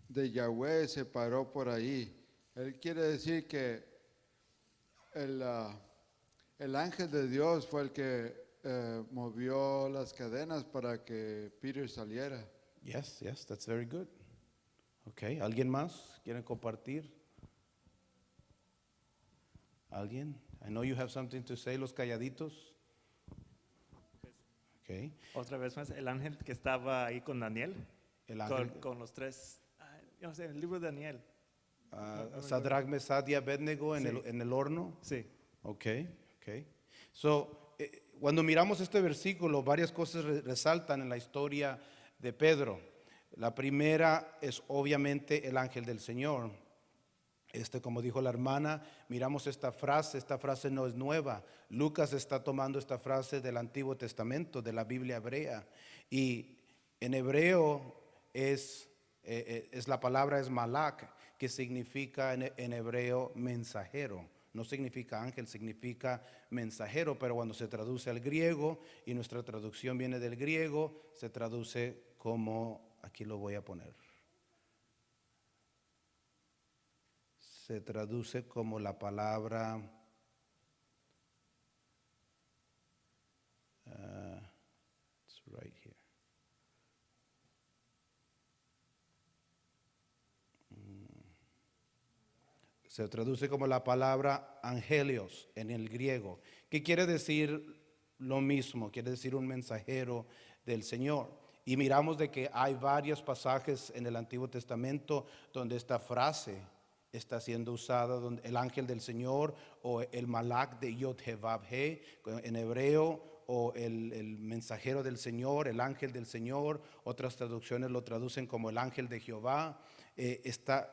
de Yahweh se paró por ahí. Él quiere decir que el ángel de Dios fue el que movió las cadenas para que Peter saliera. Yes, yes, that's very good. Ok, ¿alguien más? ¿Quieren compartir? ¿Alguien? I know you have something to say, los calladitos. Ok. Otra vez más, el ángel que estaba ahí con Daniel. El ángel. Con los tres. Yo no sé, el libro de Daniel. Sadrach, Mesach y Abednego en, Sí. en el horno. Sí. Ok, ok. So, cuando miramos este versículo, varias cosas resaltan en la historia de Pedro. La primera es obviamente el ángel del Señor. Como dijo la hermana, miramos esta frase no es nueva. Lucas está tomando esta frase del Antiguo Testamento, de la Biblia hebrea. Y en hebreo es la palabra es malak, que significa en hebreo mensajero. No significa ángel, significa mensajero, pero cuando se traduce al griego, y nuestra traducción viene del griego, se traduce como, aquí lo voy a poner, se traduce como la palabra, it's right here. Se traduce como la palabra angelios en el griego, que quiere decir lo mismo, quiere decir un mensajero del Señor. Y miramos de que hay varios pasajes en el Antiguo Testamento donde esta frase está siendo usada, donde el ángel del Señor o el malak de Yod-He-Vav-He en hebreo, o el mensajero del Señor, el ángel del Señor. Otras traducciones lo traducen como el ángel de Jehová.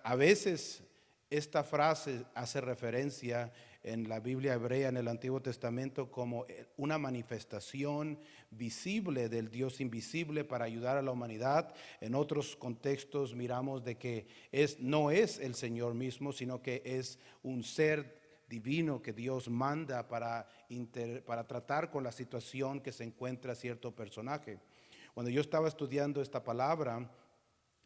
A veces esta frase hace referencia en la Biblia hebrea, en el Antiguo Testamento, como una manifestación visible del Dios invisible para ayudar a la humanidad. En otros contextos miramos de que no es el Señor mismo, sino que es un ser divino que Dios manda para tratar con la situación que se encuentra cierto personaje. Cuando yo estaba estudiando esta palabra,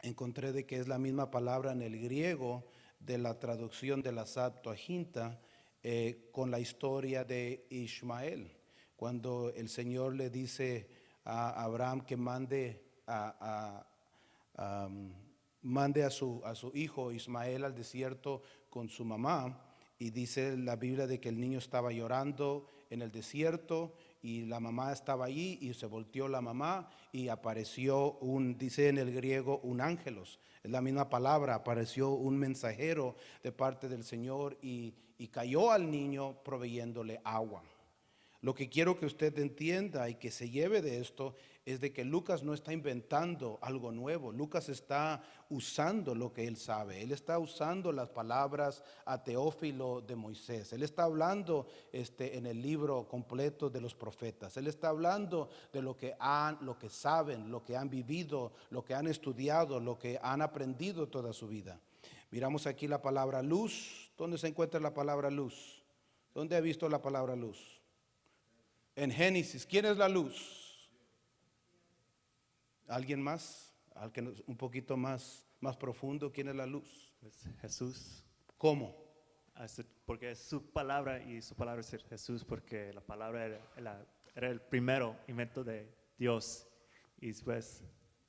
encontré de que es la misma palabra en el griego de la traducción de la Septuaginta, con la historia de Ismael, cuando el Señor le dice a Abraham que mande a su hijo Ismael al desierto con su mamá, y dice la Biblia de que el niño estaba llorando en el desierto y la mamá estaba allí, y se volteó la mamá y apareció dice en el griego, un ángelos. Es la misma palabra, apareció un mensajero de parte del Señor y cayó al niño proveyéndole agua. Lo que quiero que usted entienda y que se lleve de esto es de que Lucas no está inventando algo nuevo. Lucas está usando lo que él sabe. Él está usando las palabras a Teófilo de Moisés. Él está hablando en el libro completo de los profetas. Él está hablando de lo que saben, lo que han vivido, lo que han estudiado, lo que han aprendido toda su vida. Miramos aquí la palabra luz. ¿Dónde se encuentra la palabra luz? ¿Dónde ha visto la palabra luz? En Génesis. ¿Quién es la luz? ¿Alguien más? ¿Alguien un poquito más profundo? ¿Quién es la luz? Es Jesús. ¿Cómo? Porque es su palabra y su palabra es Jesús, porque la palabra era el primero invento de Dios y después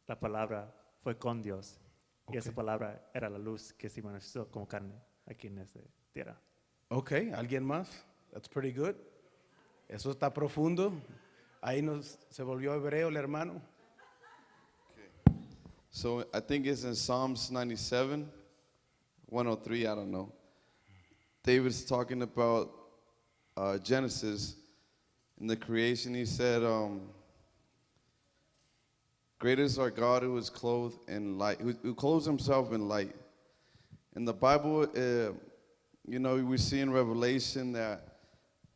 la palabra fue con Dios. Y esa Ok. palabra era la luz que se manifestó como carne aquí en esta tierra. Ok, ¿alguien más? That's pretty good. Eso está profundo. Ahí se volvió hebreo el hermano. So I think it's in Psalms 97, 103, I don't know. David's talking about Genesis. In the creation, he said, great is our God who is clothed in light, who clothes himself in light. In the Bible, we see in Revelation that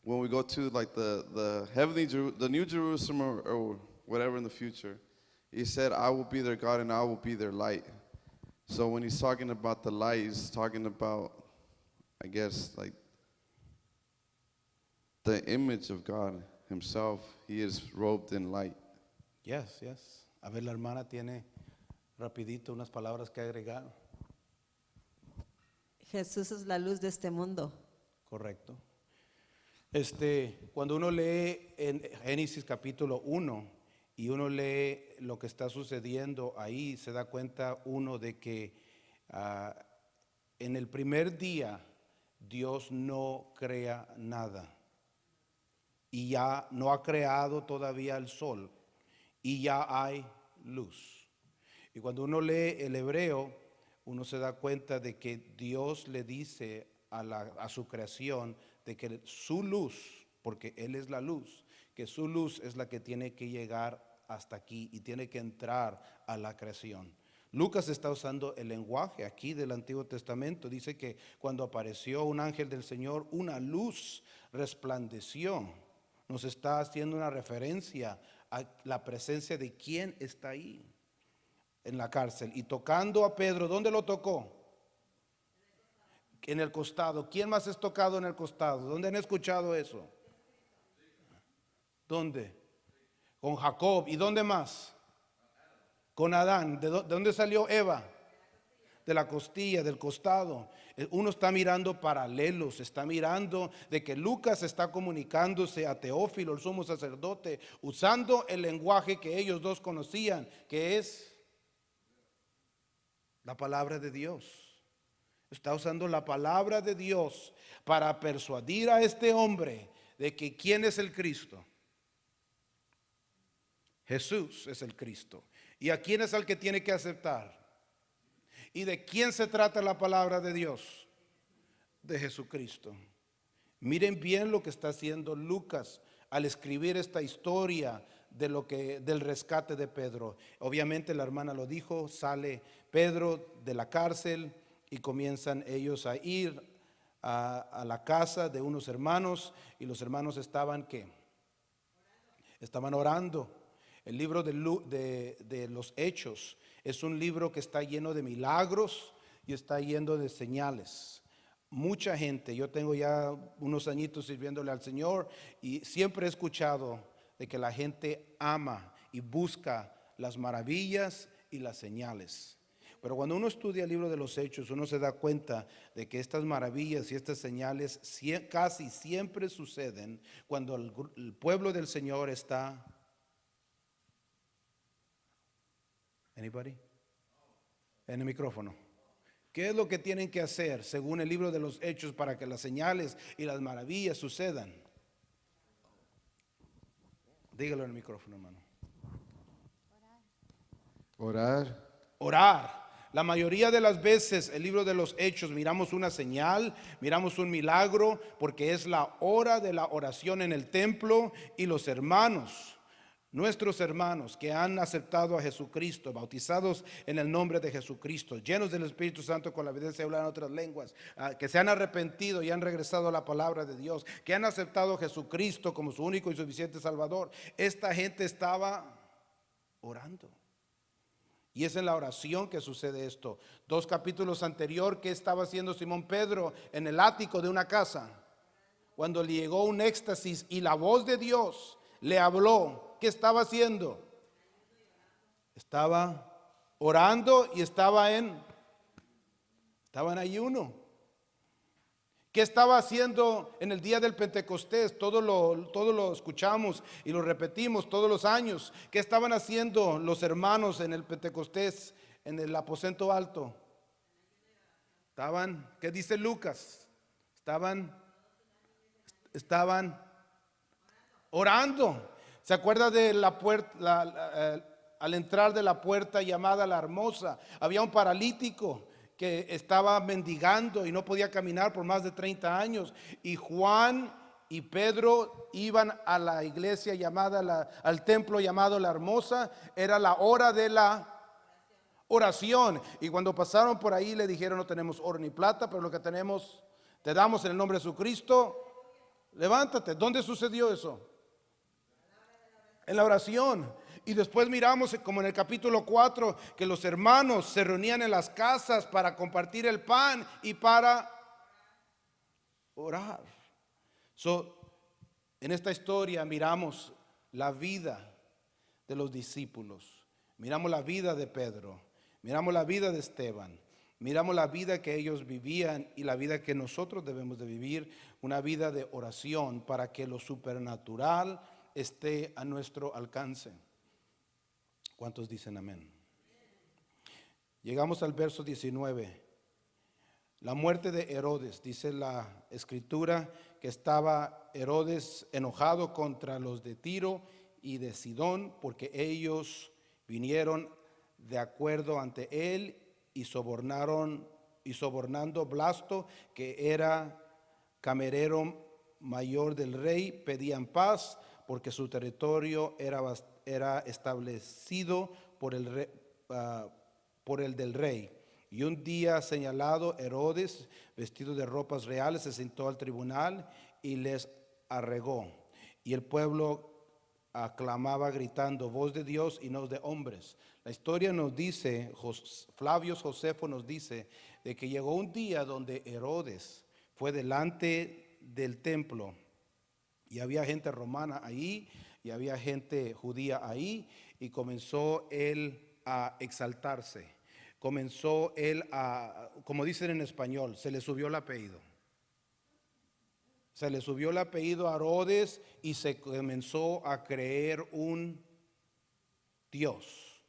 when we go to like the heavenly, the New Jerusalem or whatever in the future, he said, I will be their God and I will be their light. So when he's talking about the light, he's talking about, I guess, like the image of God himself. He is robed in light. Yes, yes. A ver, la hermana tiene rapidito unas palabras que agregar. Jesús es la luz de este mundo. Correcto. Cuando uno lee en Génesis capítulo 1 y uno lee lo que está sucediendo ahí, se da cuenta uno de que en el primer día Dios no crea nada y ya no ha creado todavía el sol y ya hay luz. Y cuando uno lee el hebreo, uno se da cuenta de que Dios le dice a su creación de que su luz, porque Él es la luz, que su luz es la que tiene que llegar hasta aquí y tiene que entrar a la creación. Lucas está usando el lenguaje aquí del Antiguo Testamento. Dice que cuando apareció un ángel del Señor, una luz resplandeció. Nos está haciendo una referencia a la presencia de quién está ahí en la cárcel. Y tocando a Pedro, ¿dónde lo tocó? En el costado. ¿Quién más es tocado en el costado? ¿Dónde han escuchado eso? ¿Dónde? Con Jacob. ¿Y dónde más? Con Adán. ¿De dónde salió Eva? De la costilla, del costado. Uno está mirando paralelos, está mirando de que Lucas está comunicándose a Teófilo, el sumo sacerdote, usando el lenguaje que ellos dos conocían, que es la palabra de Dios. Está usando la palabra de Dios para persuadir a este hombre de que ¿quién es el Cristo? Jesús es el Cristo. ¿Y a quién es el que tiene que aceptar? ¿Y de quién se trata la palabra de Dios? De Jesucristo. Miren bien lo que está haciendo Lucas al escribir esta historia del rescate de Pedro. Obviamente la hermana lo dijo, sale Pedro de la cárcel y comienzan ellos a ir a la casa de unos hermanos y los hermanos estaban ¿qué? Estaban orando. El libro de los Hechos es un libro que está lleno de milagros y está lleno de señales. Mucha gente, yo tengo ya unos añitos sirviéndole al Señor y siempre he escuchado de que la gente ama y busca las maravillas y las señales. Pero cuando uno estudia el libro de los Hechos, uno se da cuenta de que estas maravillas y estas señales casi siempre suceden cuando el pueblo del Señor está... Anybody? En el micrófono. ¿Qué es lo que tienen que hacer según el libro de los Hechos para que las señales y las maravillas sucedan? Dígalo en el micrófono, hermano. Orar. Orar. La mayoría de las veces el libro de los Hechos miramos una señal, miramos un milagro, porque es la hora de la oración en el templo y los hermanos. Nuestros hermanos que han aceptado a Jesucristo, bautizados en el nombre de Jesucristo, llenos del Espíritu Santo con la evidencia de hablar en otras lenguas, que se han arrepentido y han regresado a la palabra de Dios, que han aceptado a Jesucristo como su único y suficiente Salvador. Esta gente estaba orando. Y es en la oración que sucede esto. 2 capítulos anterior, ¿qué estaba haciendo Simón Pedro en el ático de una casa? Cuando le llegó un éxtasis y la voz de Dios le habló, ¿qué estaba haciendo? Estaba orando y estaba en ayuno. ¿Qué estaba haciendo en el día del Pentecostés? Todo lo escuchamos y lo repetimos todos los años. ¿Qué estaban haciendo los hermanos en el Pentecostés, en el aposento alto? Estaban, ¿qué dice Lucas? Estaban orando. ¿Se acuerda de la puerta, al entrar de la puerta llamada La Hermosa? Había un paralítico que estaba mendigando y no podía caminar por más de 30 años. Y Juan y Pedro iban a la iglesia llamada, al templo llamado La Hermosa. Era la hora de la oración. Y cuando pasaron por ahí le dijeron: no tenemos oro ni plata, pero lo que tenemos te damos en el nombre de Jesucristo. Levántate. ¿Dónde sucedió eso? En la oración. Y después miramos como en el capítulo 4 que los hermanos se reunían en las casas para compartir el pan y para orar. En esta historia miramos la vida de los discípulos, miramos la vida de Pedro, miramos la vida de Esteban, miramos la vida que ellos vivían y la vida que nosotros debemos de vivir, una vida de oración para que lo supernatural esté a nuestro alcance. ¿Cuántos dicen amén? Llegamos al verso 19. La muerte de Herodes. Dice la escritura que estaba Herodes enojado contra los de Tiro y de Sidón, porque ellos vinieron de acuerdo ante él y sobornando Blasto, que era camarero mayor del rey, pedían paz porque su territorio era establecido por el del rey. Y un día señalado, Herodes, vestido de ropas reales, se sentó al tribunal y les arregó. Y el pueblo aclamaba gritando: voz de Dios y no de hombres. La historia nos dice, Flavio Josefo nos dice, de que llegó un día donde Herodes fue delante del templo y había gente romana ahí y había gente judía ahí, y comenzó él a exaltarse. Comenzó él a, como dicen en español, se le subió el apellido. Se le subió el apellido a Herodes y se comenzó a creer un Dios.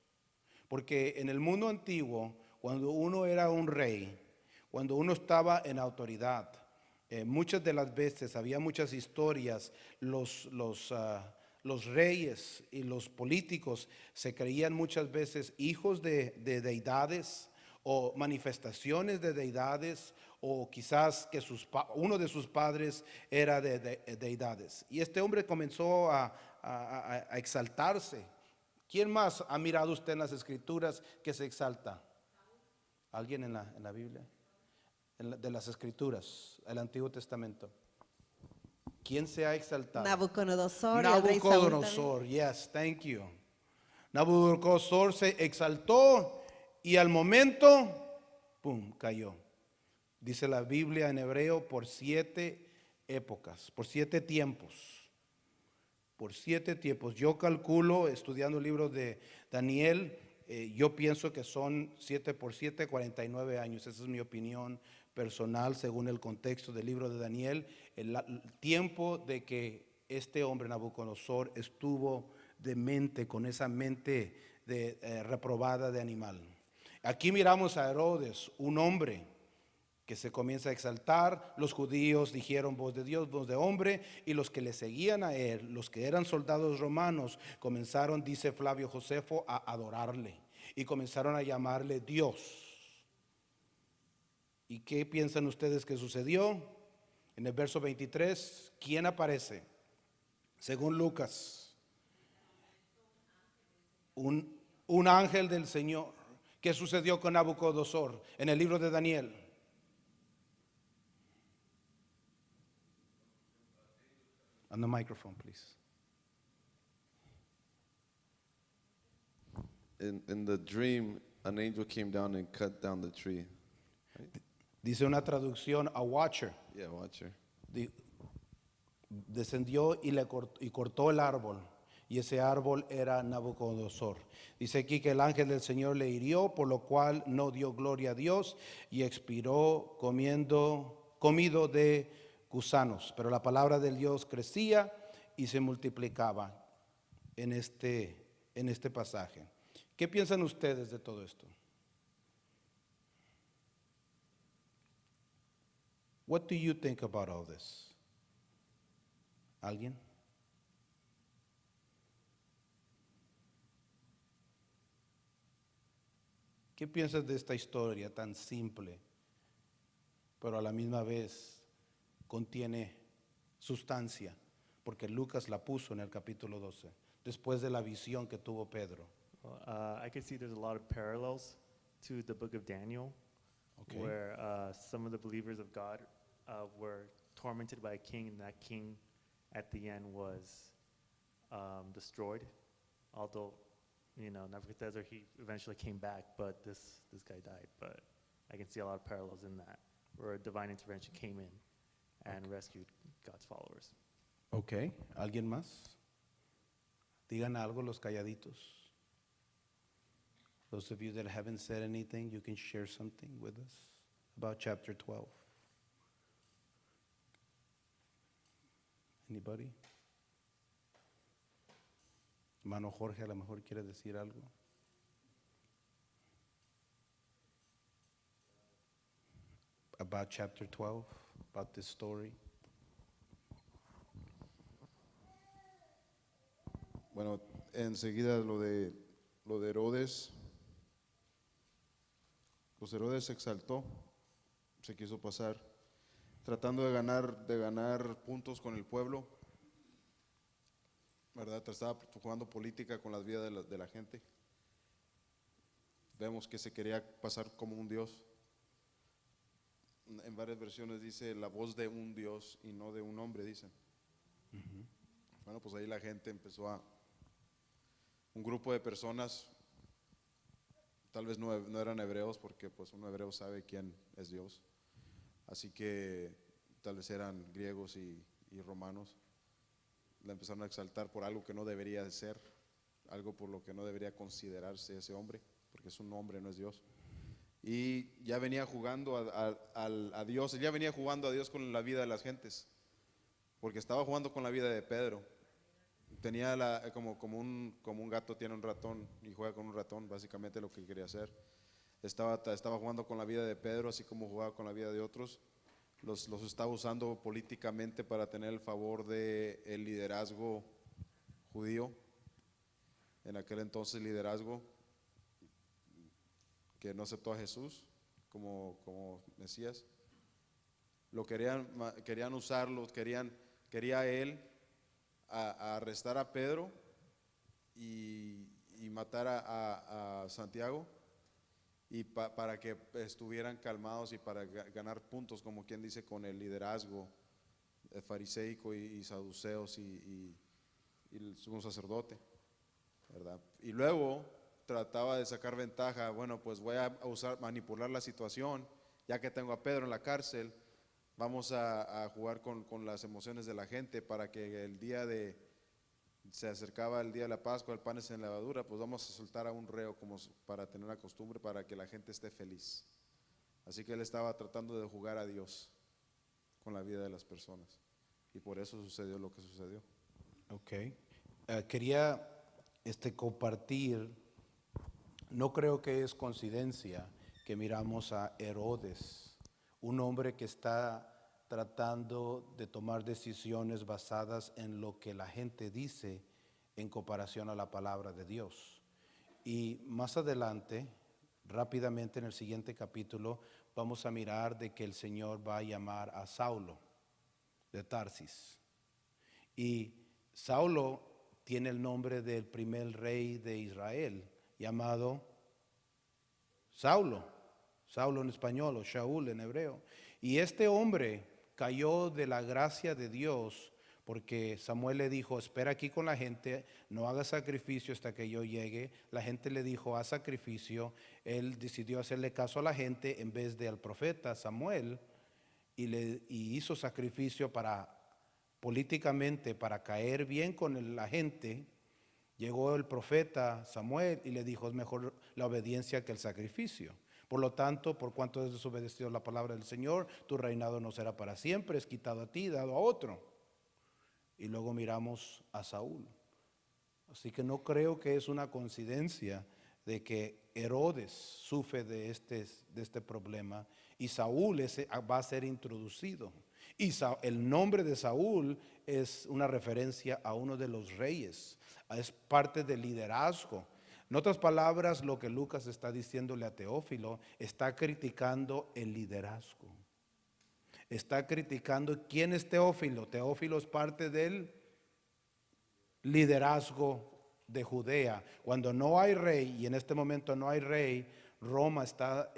Porque en el mundo antiguo, cuando uno era un rey, cuando uno estaba en autoridad, muchas de las veces había muchas historias, los reyes y los políticos se creían muchas veces hijos de deidades o manifestaciones de deidades, o quizás que uno de sus padres era de deidades. Y este hombre comenzó a exaltarse. ¿Quién más ha mirado usted en las escrituras que se exalta? ¿Alguien en la Biblia? De las escrituras, el Antiguo Testamento. ¿Quién se ha exaltado? Nabucodonosor. Y el rey Saúl Nabucodonosor, yes, thank you. Nabucodonosor se exaltó y al momento, pum, cayó. Dice la Biblia en hebreo, por 7 épocas, por 7 tiempos. Por 7 tiempos. Yo calculo, estudiando el libro de Daniel, yo pienso que son 7 por 7, 49 años. Esa es mi opinión personal según el contexto del libro de Daniel. El tiempo de que este hombre Nabucodonosor estuvo demente, con esa mente reprobada de animal. Aquí miramos a Herodes, un hombre que se comienza a exaltar. Los judíos dijeron: voz de Dios, voz de hombre. Y los que le seguían a él, los que eran soldados romanos, comenzaron, dice Flavio Josefo, a adorarle y comenzaron a llamarle Dios. ¿Y qué piensan ustedes que sucedió? En el verso 23, ¿quién aparece? Según Lucas, un ángel del Señor. ¿Qué sucedió con Nabucodonosor en el libro de Daniel? On the microphone, please. in the dream, an angel came down and cut down the tree. Dice una traducción, a watcher. Yeah, watcher. Di- Descendió y cortó el árbol, y ese árbol era Nabucodonosor. Dice aquí que el ángel del Señor le hirió, por lo cual no dio gloria a Dios y expiró comido de gusanos. Pero la palabra del Dios crecía y se multiplicaba en este pasaje. ¿Qué piensan ustedes de todo esto? What do you think about all this? ¿Alguien? ¿Qué piensas de esta historia tan simple, pero a la misma vez contiene sustancia? Porque Lucas la puso en el capítulo 12, después de la visión que tuvo Pedro. Well, I can see there's a lot of parallels to the book of Daniel, Okay. where some of the believers of God were tormented by a king, and that king at the end was destroyed. Although, Nebuchadnezzar, he eventually came back, but this guy died. But I can see a lot of parallels in that, where divine intervention came in and rescued God's followers. Ok, ¿alguien más? Digan algo los calladitos. Those of you that haven't said anything, you can share something with us about chapter 12. Anybody? Hermano Jorge, a lo mejor quiere decir algo. About chapter 12, about this story. Bueno, enseguida lo de Herodes. Pues Herodes se exaltó, se quiso pasar, tratando de ganar puntos con el pueblo, ¿verdad? Estaba jugando política con las vidas de la gente. Vemos que se quería pasar como un dios. En varias versiones dice la voz de un dios y no de un hombre, dicen. Bueno, pues ahí la gente un grupo de personas, tal vez no eran hebreos, porque pues un hebreo sabe quién es Dios, así que tal vez eran griegos y romanos, la empezaron a exaltar por algo que no debería de ser, algo por lo que no debería considerarse ese hombre, porque es un hombre, no es Dios. Y ya venía jugando a Dios, él ya venía jugando a Dios con la vida de las gentes, porque estaba jugando con la vida de Pedro. Tenía como un gato tiene un ratón y juega con un ratón, básicamente lo que quería hacer. Estaba jugando con la vida de Pedro, así como jugaba con la vida de otros. Los estaba usando políticamente para tener el favor del liderazgo judío. En aquel entonces liderazgo que no aceptó a Jesús como Mesías. Querían usarlo, quería él a arrestar a Pedro y matar a Santiago y para que estuvieran calmados y para ganar puntos, como quien dice, con el liderazgo fariseico y saduceos y el sumo sacerdote, ¿verdad? Y luego trataba de sacar ventaja. Bueno, pues voy a manipular la situación, ya que tengo a Pedro en la cárcel. Vamos a jugar con las emociones de la gente para que se acercaba el día de la Pascua, el pan en levadura, pues vamos a soltar a un reo como para tener la costumbre, para que la gente esté feliz. Así que él estaba tratando de jugar a Dios con la vida de las personas. Y por eso sucedió lo que sucedió. Ok. Quería compartir, no creo que es coincidencia que miramos a Herodes, un hombre que está tratando de tomar decisiones basadas en lo que la gente dice en comparación a la palabra de Dios. Y más adelante, rápidamente en el siguiente capítulo, vamos a mirar de que el Señor va a llamar a Saulo de Tarsis. Y Saulo tiene el nombre del primer rey de Israel, llamado Saulo en español o Shaul en hebreo. Y este hombre cayó de la gracia de Dios porque Samuel le dijo, espera aquí con la gente, no haga sacrificio hasta que yo llegue. La gente le dijo, haz sacrificio. Él decidió hacerle caso a la gente en vez de al profeta Samuel, y hizo sacrificio políticamente, para caer bien con la gente. Llegó el profeta Samuel y le dijo, es mejor la obediencia que el sacrificio. Por lo tanto, por cuanto has desobedecido la palabra del Señor, tu reinado no será para siempre, es quitado a ti, dado a otro. Y luego miramos a Saúl. Así que no creo que es una coincidencia de que Herodes sufre de este problema y Saúl va a ser introducido. Y el nombre de Saúl es una referencia a uno de los reyes, es parte del liderazgo. En otras palabras, lo que Lucas está diciéndole a Teófilo, está criticando el liderazgo. Está criticando quién es Teófilo. Teófilo es parte del liderazgo de Judea. Cuando no hay rey, y en este momento no hay rey, Roma está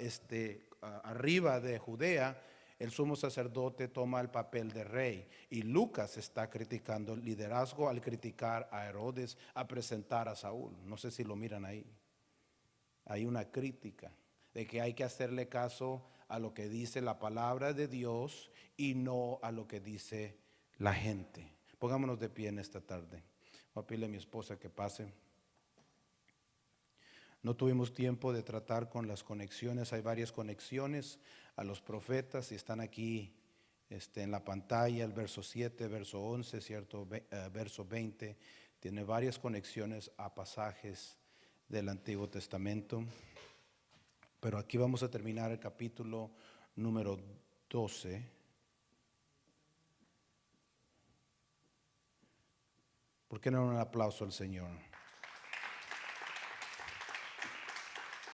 arriba de Judea, el sumo sacerdote toma el papel de rey. Y Lucas está criticando el liderazgo al criticar a Herodes, a presentar a Saúl. No sé si lo miran ahí. Hay una crítica de que hay que hacerle caso a lo que dice la palabra de Dios y no a lo que dice la gente. Pongámonos de pie en esta tarde. Voy a pedirle a mi esposa que pase. No tuvimos tiempo de tratar con las conexiones. Hay varias conexiones a los profetas y están aquí en la pantalla, el verso 7, verso 11, cierto, verso 20. Tiene varias conexiones a pasajes del Antiguo Testamento. Pero aquí vamos a terminar el capítulo número 12. ¿Por qué no un aplauso al Señor?